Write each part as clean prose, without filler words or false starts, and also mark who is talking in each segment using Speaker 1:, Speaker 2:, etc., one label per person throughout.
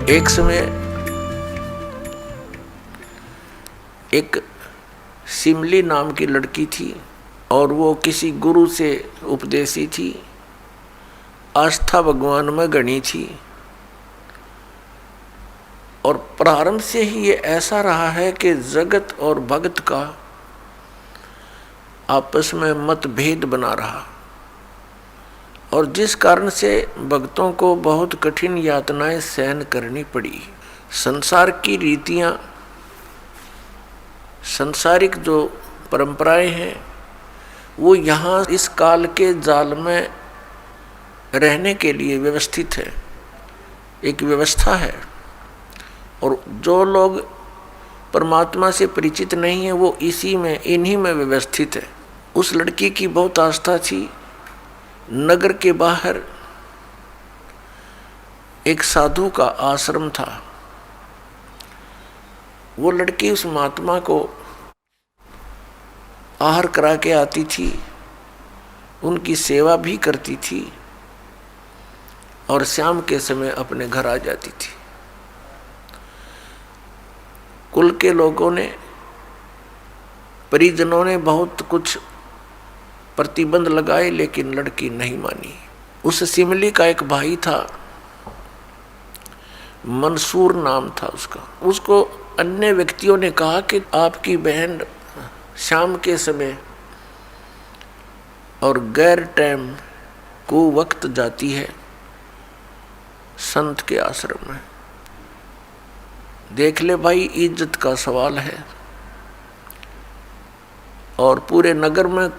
Speaker 1: एक समय एक सिमली नाम की लड़की थी और वो किसी गुरु से उपदेशी थी, आस्था भगवान में गणी थी। और प्रारंभ से ही ये ऐसा रहा है कि जगत और भक्त का आपस में मतभेद बना रहा, और जिस कारण से भक्तों को बहुत कठिन यातनाएं सहन करनी पड़ी। संसार की रीतियां, सांसारिक जो परंपराएं हैं, वो यहाँ इस काल के जाल में रहने के लिए व्यवस्थित है, एक व्यवस्था है। और जो लोग परमात्मा से परिचित नहीं है वो इसी में, इन्हीं में व्यवस्थित है। उस लड़की की बहुत आस्था थी। नगर के बाहर एक साधु का आश्रम था। वो लड़की उस महात्मा को आहार करा के आती थी, उनकी सेवा भी करती थी और शाम के समय अपने घर आ जाती थी। कुल के लोगों ने, परिजनों ने बहुत कुछ प्रतिबंध लगाए, लेकिन लड़की नहीं मानी। उस सिमली का एक भाई था, मंसूर नाम था उसका। उसको अन्य व्यक्तियों ने कहा कि आपकी बहन शाम के समय और गैर टाइम को वक्त जाती है संत के आश्रम में। देख ले भाई, इज्जत का सवाल है और पूरे नगर में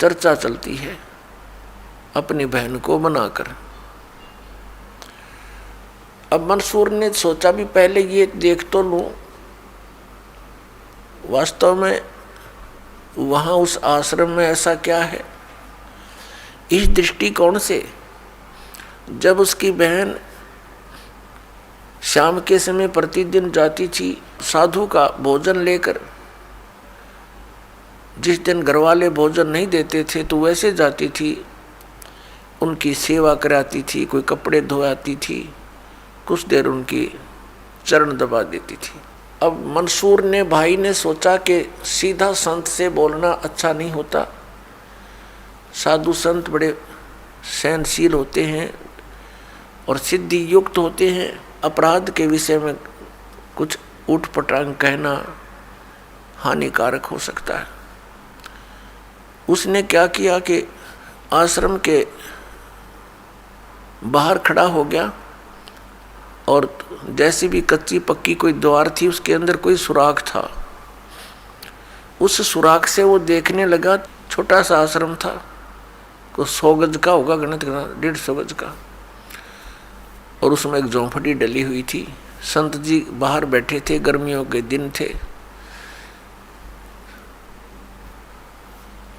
Speaker 1: चर्चा चलती है अपनी बहन को बनाकर। अब मंसूर ने सोचा भी पहले ये देख तो लूं, वास्तव में वहां उस आश्रम में ऐसा क्या है। इस दृष्टिकोण से जब उसकी बहन शाम के समय प्रतिदिन जाती थी साधु का भोजन लेकर, जिस दिन घरवाले भोजन नहीं देते थे तो वैसे जाती थी, उनकी सेवा कराती थी, कोई कपड़े धोआती थी, कुछ देर उनकी चरण दबा देती थी। अब मंसूर ने, भाई ने सोचा कि सीधा संत से बोलना अच्छा नहीं होता। साधु संत बड़े सहनशील होते हैं और सिद्धि युक्त होते हैं। अपराध के विषय में कुछ उठपटांग कहना हानिकारक हो सकता है। उसने क्या किया कि आश्रम के बाहर खड़ा हो गया और जैसी भी कच्ची पक्की कोई द्वार थी, उसके अंदर कोई सुराख था। उस सुराख से वो देखने लगा। छोटा सा आश्रम था, को 100 गज का होगा, गणित करना 150 गज का, और उसमें एक झोंपड़ी डली हुई थी। संत जी बाहर बैठे थे, गर्मियों के दिन थे,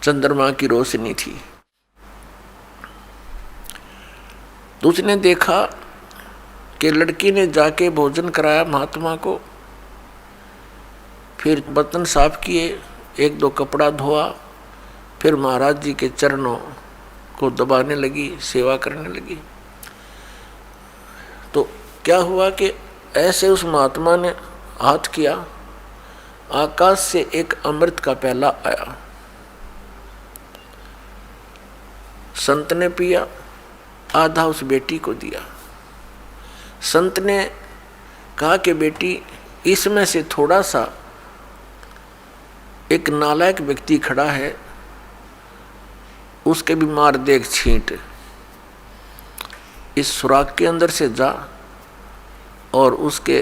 Speaker 1: चंद्रमा की रोशनी थी। तो उसने देखा कि लड़की ने जाके भोजन कराया महात्मा को, फिर बर्तन साफ किए, 1-2 कपड़ा धोआ, फिर महाराज जी के चरणों को दबाने लगी, सेवा करने लगी। तो क्या हुआ कि ऐसे उस महात्मा ने हाथ किया, आकाश से एक अमृत का प्याला आया। संत ने पिया, आधा उस बेटी को दिया। संत ने कहा कि बेटी, इसमें से थोड़ा सा, एक नालायक व्यक्ति खड़ा है, उसके भी मार दे एक छींट। इस सुराख के अंदर से जा और उसके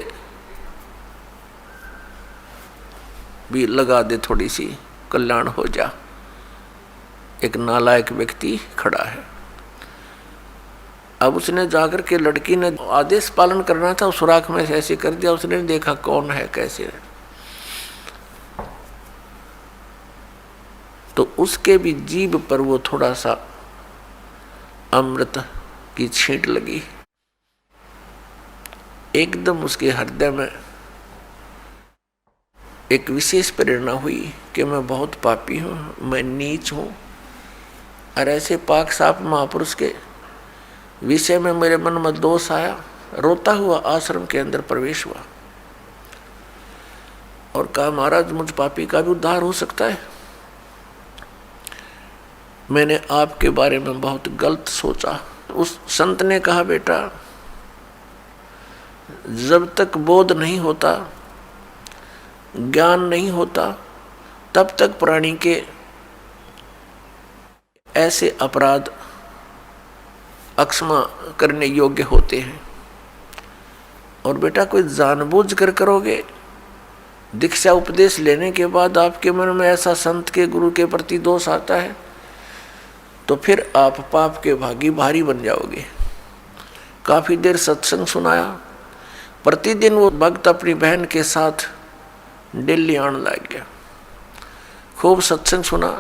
Speaker 1: भी लगा दे, थोड़ी सी कल्याण हो जा। एक नालायक व्यक्ति खड़ा है। अब उसने जाकर के, लड़की ने आदेश पालन करना था, सुराख में से ऐसे कर दिया। उसने देखा कौन है, कैसे है, तो उसके भी जीभ पर वो थोड़ा सा अमृत की छींट लगी। एकदम उसके हृदय में एक विशेष प्रेरणा हुई कि मैं बहुत पापी हूँ, मैं नीच हूँ, और ऐसे पाक साफ महापुरुष के विषय में मेरे मन में दोष आया। रोता हुआ आश्रम के अंदर प्रवेश हुआ और कहा, महाराज मुझ पापी का भी उद्धार हो सकता है। मैंने आपके बारे में बहुत गलत सोचा। उस संत ने कहा, बेटा जब तक बोध नहीं होता, ज्ञान नहीं होता, तब तक प्राणी के ऐसे अपराध अक्षमा करने योग्य होते हैं। और बेटा कोई जानबूझ कर करोगे, दीक्षा उपदेश लेने के बाद आपके मन में ऐसा संत के गुरु के प्रति दोष आता है तो फिर आप पाप के भागी भारी बन जाओगे। काफी देर सत्संग सुनाया। प्रतिदिन वो भक्त अपनी बहन के साथ दिल्ली आने लग गया। खूब सत्संग सुना,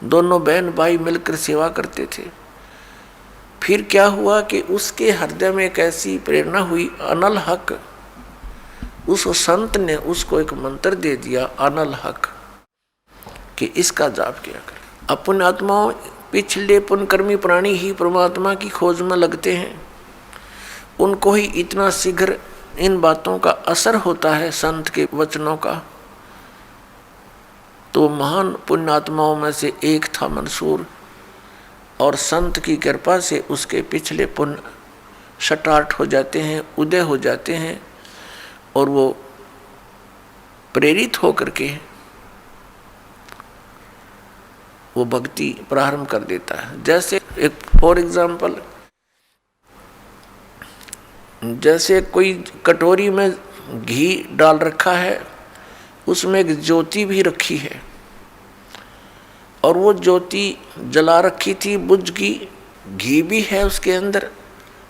Speaker 1: दोनों बहन भाई मिलकर सेवा करते थे। फिर क्या हुआ कि उसके हृदय में एक ऐसी प्रेरणा हुई, अनल हक। उस संत ने उसको एक मंत्र दे दिया, अनल हक, कि इसका जाप किया कर। अपन आत्माओं, पिछले पुण्यकर्मी प्राणी ही परमात्मा की खोज में लगते हैं। उनको ही इतना शीघ्र इन बातों का असर होता है, संत के वचनों का। तो महान पुण्यात्माओं में से एक था मंसूर, और संत की कृपा से उसके पिछले पुण्य स्टार्ट हो जाते हैं, उदय हो जाते हैं, और वो प्रेरित होकर के वो भक्ति प्रारंभ कर देता है। जैसे एक फॉर एग्जाम्पल, जैसे कोई कटोरी में घी डाल रखा है, उसमें एक ज्योति भी रखी है, और वो ज्योति जला रखी थी, बुझ गई, घी भी है उसके अंदर,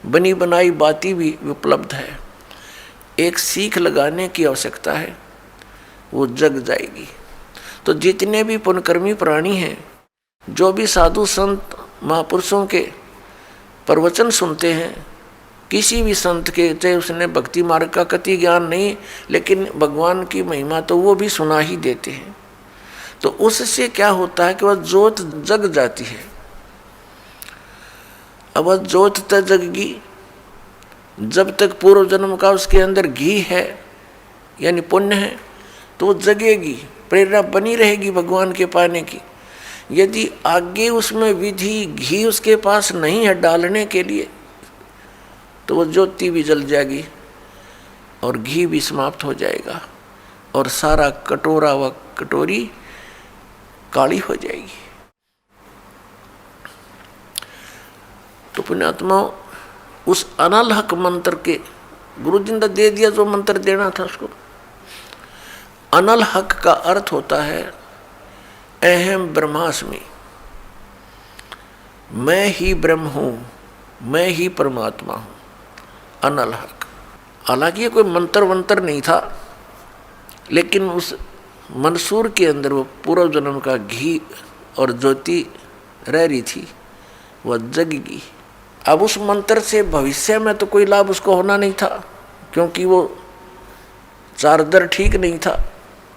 Speaker 1: बनी बनाई बाती भी उपलब्ध है। एक सीख लगाने की आवश्यकता है, वो जग जाएगी। तो जितने भी पुण्यकर्मी प्राणी हैं, जो भी साधु संत महापुरुषों के प्रवचन सुनते हैं, किसी भी संत के, चाहे उसने भक्ति मार्ग का कति ज्ञान नहीं, लेकिन भगवान की महिमा तो वो भी सुना ही देते हैं। तो उससे क्या होता है कि वह ज्योत जग जाती है। अब वह ज्योत तक जगगी, जब तक पूर्व जन्म का उसके अंदर घी है यानी पुण्य है, तो वो जगेगी, प्रेरणा बनी रहेगी भगवान के पाने की। यदि आगे उसमें विधि घी उसके पास नहीं है डालने के लिए, तो वो ज्योति भी जल जाएगी और घी भी समाप्त हो जाएगा, और सारा कटोरा व कटोरी काली हो जाएगी। तो पुण्यात्मा उस अनल हक मंत्र के गुरु जी ने दे दिया, जो मंत्र देना था उसको। अनल हक का अर्थ होता है अहम ब्रह्मास्मि, मैं ही ब्रह्म हूं, मैं ही परमात्मा हूं, अनल हक। हालांकि ये कोई मंत्र वंत्र नहीं था, लेकिन उस मंसूर के अंदर वो पूर्व जन्म का घी और ज्योति रह रही थी, वह जगेगी। अब उस मंत्र से भविष्य में तो कोई लाभ उसको होना नहीं था, क्योंकि वो चार्जर ठीक नहीं था।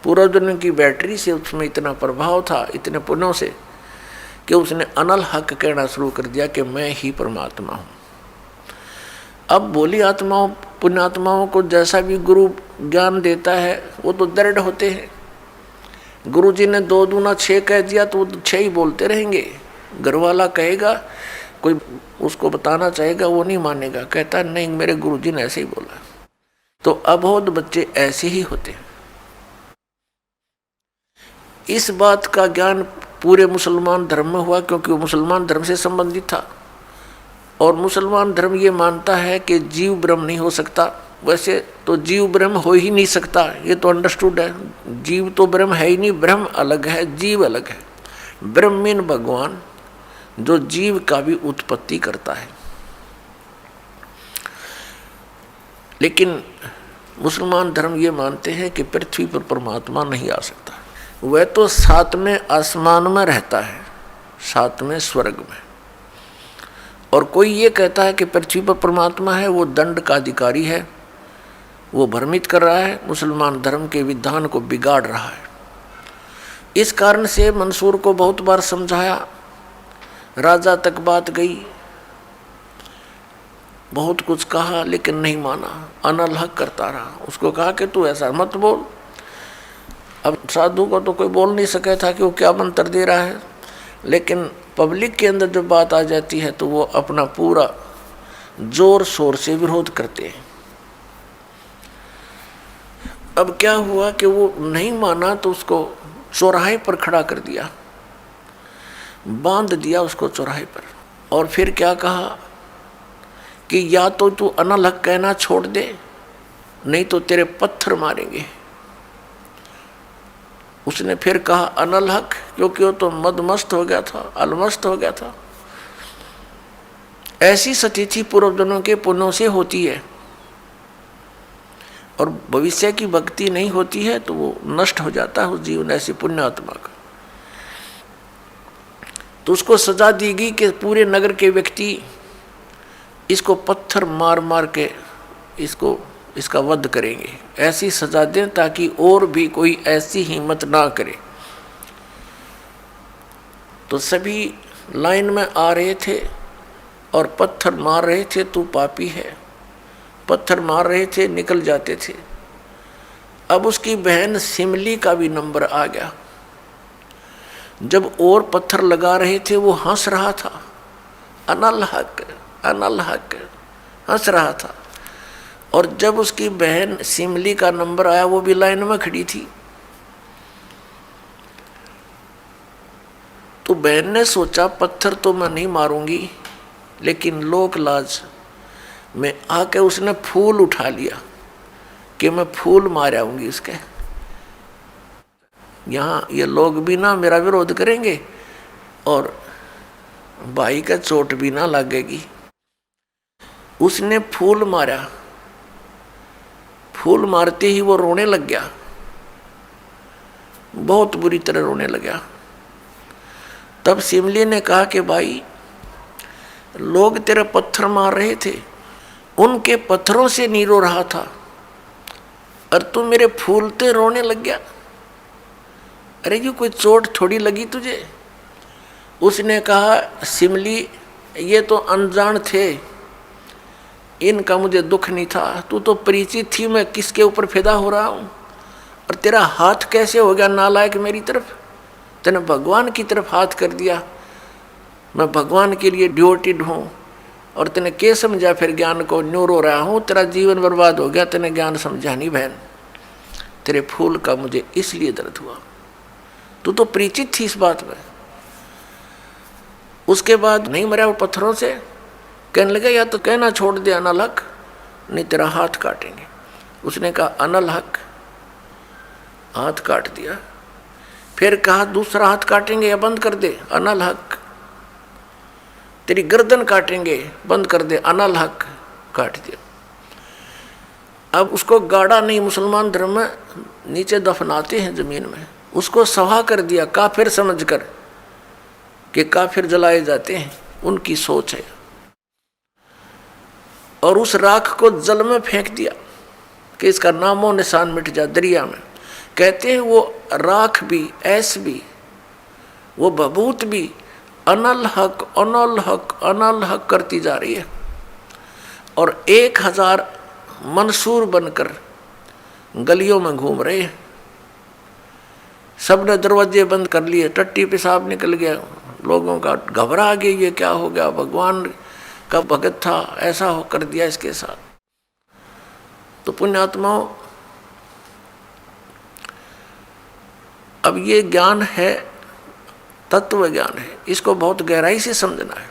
Speaker 1: पूर्व जन्म की बैटरी से उसमें इतना प्रभाव था, इतने पुण्यों से, कि उसने अनल हक कहना शुरू कर दिया कि मैं ही परमात्मा हूँ। अब भोली आत्माओं, पुण्यात्माओं को जैसा भी गुरु ज्ञान देता है, वो तो दृढ़ होते हैं। गुरु जी ने 2 दूना 6 कह दिया तो वो 6 ही बोलते रहेंगे। घरवाला कहेगा, कोई उसको बताना चाहेगा, वो नहीं मानेगा, कहता नहीं मेरे गुरु जी ने ऐसे ही बोला। तो अबोध बच्चे ऐसे ही होते हैं। इस बात का ज्ञान पूरे मुसलमान धर्म में हुआ, क्योंकि वो मुसलमान धर्म से संबंधित था, और मुसलमान धर्म ये मानता है कि जीव ब्रह्म नहीं हो सकता। वैसे तो जीव ब्रह्म हो ही नहीं सकता, ये तो अंडरस्टूड है। जीव तो ब्रह्म है ही नहीं, ब्रह्म अलग है, जीव अलग है। ब्रह्म मीन भगवान, जो जीव का भी उत्पत्ति करता है। लेकिन मुसलमान धर्म ये मानते हैं कि पृथ्वी पर परमात्मा नहीं आ सकता। वह तो 7वें आसमान में रहता है, 7वें स्वर्ग में। और कोई ये कहता है कि पृथ्वी पर परमात्मा है, वो दंड का अधिकारी है, वो भ्रमित कर रहा है, मुसलमान धर्म के विधान को बिगाड़ रहा है। इस कारण से मंसूर को बहुत बार समझाया, राजा तक बात गई। बहुत कुछ कहा लेकिन नहीं माना, अनल हक करता रहा। उसको कहा कि तू ऐसा मत बोल। अब साधु को तो कोई बोल नहीं सके था कि वो क्या मंत्र दे रहा है, लेकिन पब्लिक के अंदर जब बात आ जाती है तो वो अपना पूरा जोर शोर से विरोध करते हैं। अब क्या हुआ कि वो नहीं माना तो उसको चौराहे पर खड़ा कर दिया, बांध दिया उसको चौराहे पर, और फिर क्या कहा कि या तो तू अनल हक कहना छोड़ दे, नहीं तो तेरे पत्थर मारेंगे। उसने फिर कहा अनल हक, क्योंकि वो तो मदमस्त हो गया था, अलमस्त हो गया था। ऐसी स्थिति पूर्वजनों के पुण्यों से होती है, और भविष्य की भक्ति नहीं होती है तो वो नष्ट हो जाता है उस जीवन ऐसी पुण्यात्मा का। तो उसको सजा दी गई कि पूरे नगर के व्यक्ति इसको पत्थर मार मार के इसका वध करेंगे। ऐसी सजा दें ताकि और भी कोई ऐसी हिम्मत ना करे। तो सभी लाइन में आ रहे थे और पत्थर मार रहे थे, तू पापी है, पत्थर मार रहे थे, निकल जाते थे। अब उसकी बहन सिमली का भी नंबर आ गया। जब और पत्थर लगा रहे थे वो हंस रहा था, अनल हक अनल हक हंस रहा था। और जब उसकी बहन सिमली का नंबर आया वो भी लाइन में खड़ी थी, तो बहन ने सोचा पत्थर तो मैं नहीं मारूंगी, लेकिन लोक लाज में आके उसने फूल उठा लिया कि मैं फूल मार आऊंगी उसके। यहाँ ये लोग भी ना मेरा विरोध करेंगे और भाई का चोट भी ना लगेगी। उसने फूल मारा, फूल मारते ही वो रोने लग गया, बहुत बुरी तरह रोने लगा। तब सिमली ने कहा कि भाई लोग तेरे पत्थर मार रहे थे, उनके पत्थरों से नहीं रो रहा था, और तू मेरे फूलते रोने लग गया। अरे ये कोई चोट थोड़ी लगी तुझे? उसने कहा सिमली ये तो अनजान थे, इनका मुझे दुख नहीं था, तू तो परिचित थी मैं किसके ऊपर फिदा हो रहा हूँ। और तेरा हाथ कैसे हो गया नालायक मेरी तरफ? तूने भगवान की तरफ हाथ कर दिया, मैं भगवान के लिए ड्यूटीड हूँ, और तूने क्या समझा फिर ज्ञान को? न्यू रो रहा हूँ, तेरा जीवन बर्बाद हो गया, तूने ज्ञान समझा नहीं बहन। तेरे फूल का मुझे इसलिए दर्द हुआ, तू तो परिचित थी इस बात में। उसके बाद नहीं मरा वो पत्थरों से, कहने लगा या तो कहना छोड़ दे अनल हक, नहीं तेरा हाथ काटेंगे। उसने कहा अनल हक, हाथ काट दिया। फिर कहा दूसरा हाथ काटेंगे या बंद कर दे, अनल हक। तेरी गर्दन काटेंगे, बंद कर दे, अनल हक, काट दिया। अब उसको गाड़ा नहीं, मुसलमान धर्म में नीचे दफनाते हैं जमीन में, उसको सवा कर दिया काफिर समझकर कि काफिर जलाए जाते हैं, उनकी सोच है। और उस राख को जल में फेंक दिया कि इसका नामो निशान मिट जा दरिया में। कहते हैं वो राख भी, ऐस भी, वो बबूत भी अनल हक अनल हक अनल हक करती जा रही है। और 1000 मंसूर बनकर गलियों में घूम रहे हैं। सबने दरवाजे बंद कर लिए, टट्टी पेशाब निकल गया, लोगों का घबरा गया, ये क्या हो गया, भगवान का भगत था, ऐसा हो कर दिया इसके साथ। तो पुण्यात्माओं, अब ये ज्ञान है, तत्व ज्ञान है, इसको बहुत गहराई से समझना है।